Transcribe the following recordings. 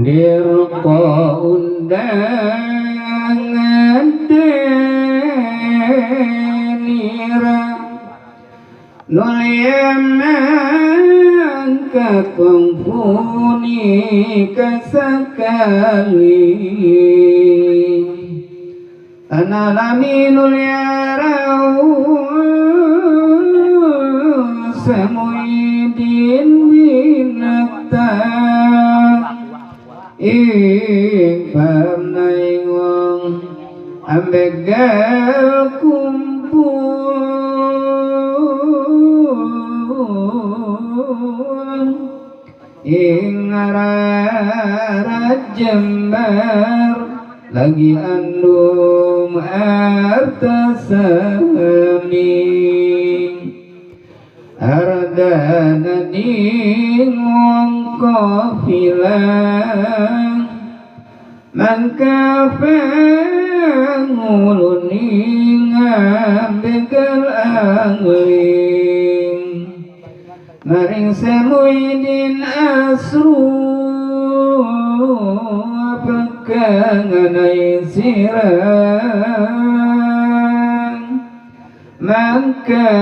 Dirko undangan denira Nulyaman kakungfuni kasakali Analaminul yarau Samuidin binatang Iparnai wong ambegal kumpul ing ararat Jember lagi andum artasami ardana ding wong kafilah man kafeng nguluni ngambegal angling maring Samuidin asru pekanganai sirang maka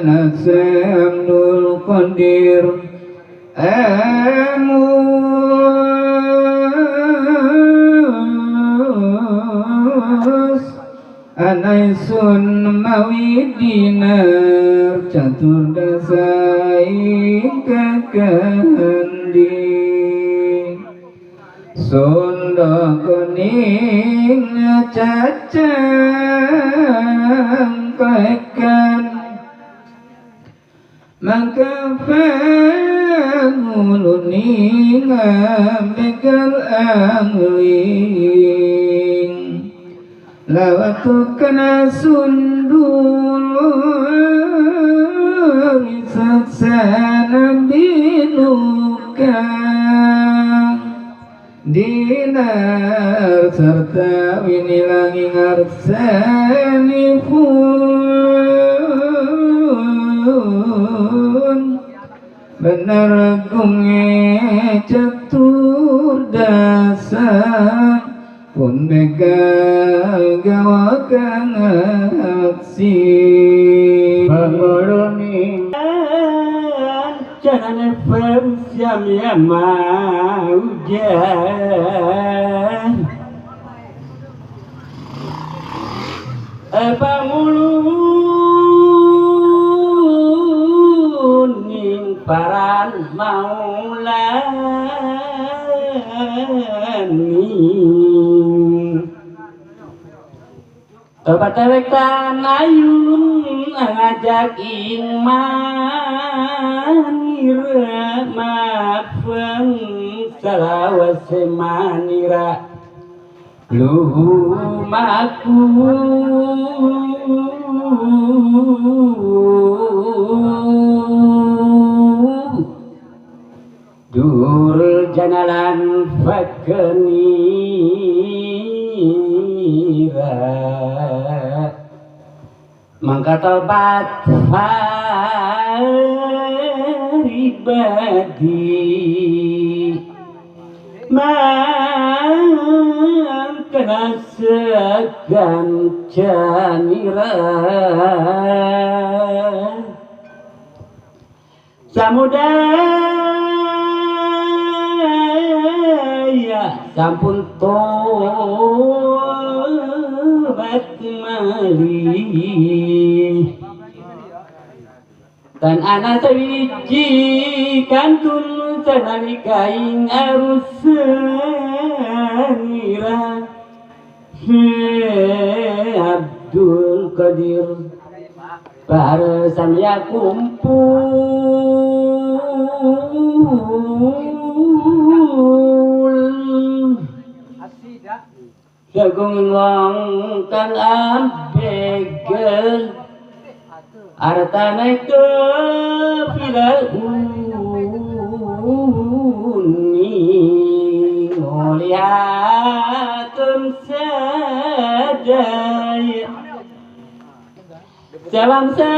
nasamnul qadir Anaisun mawidinar catur dasai kakandi Sunda kuning cacang pekan maka panguluni ngambegal angling lawatu kena sundul saksana binuka dinar serta winilangi ngarsani pun benar gunge catur dasa pun begal gawakan aksi pangoloni jangan persiam ya mau hujan pangulun ning paran maulani Batawek tanayun ngajak ingmanira mafeng salawase manira lumaku dur janalan fakenira mangka tobat pribadi mangkana segan canira samudaya sampun tobat malih dan anak sawiji kantun sanalika ing arusanira Abdul Qadir para samya kumpul jagung wong kang ambegel artane kepilaun Salam sewang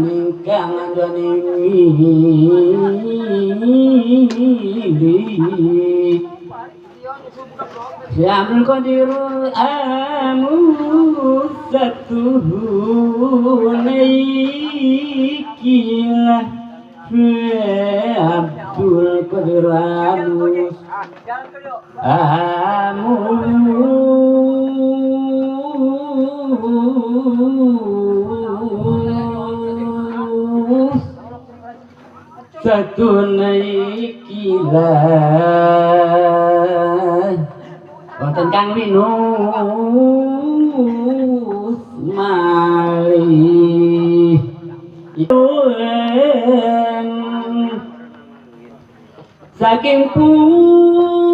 ingkang andani Syamul qadirul amusatuhu naikilah Abdul Qadir satu naikilah wonten Kang Winus malih saking pun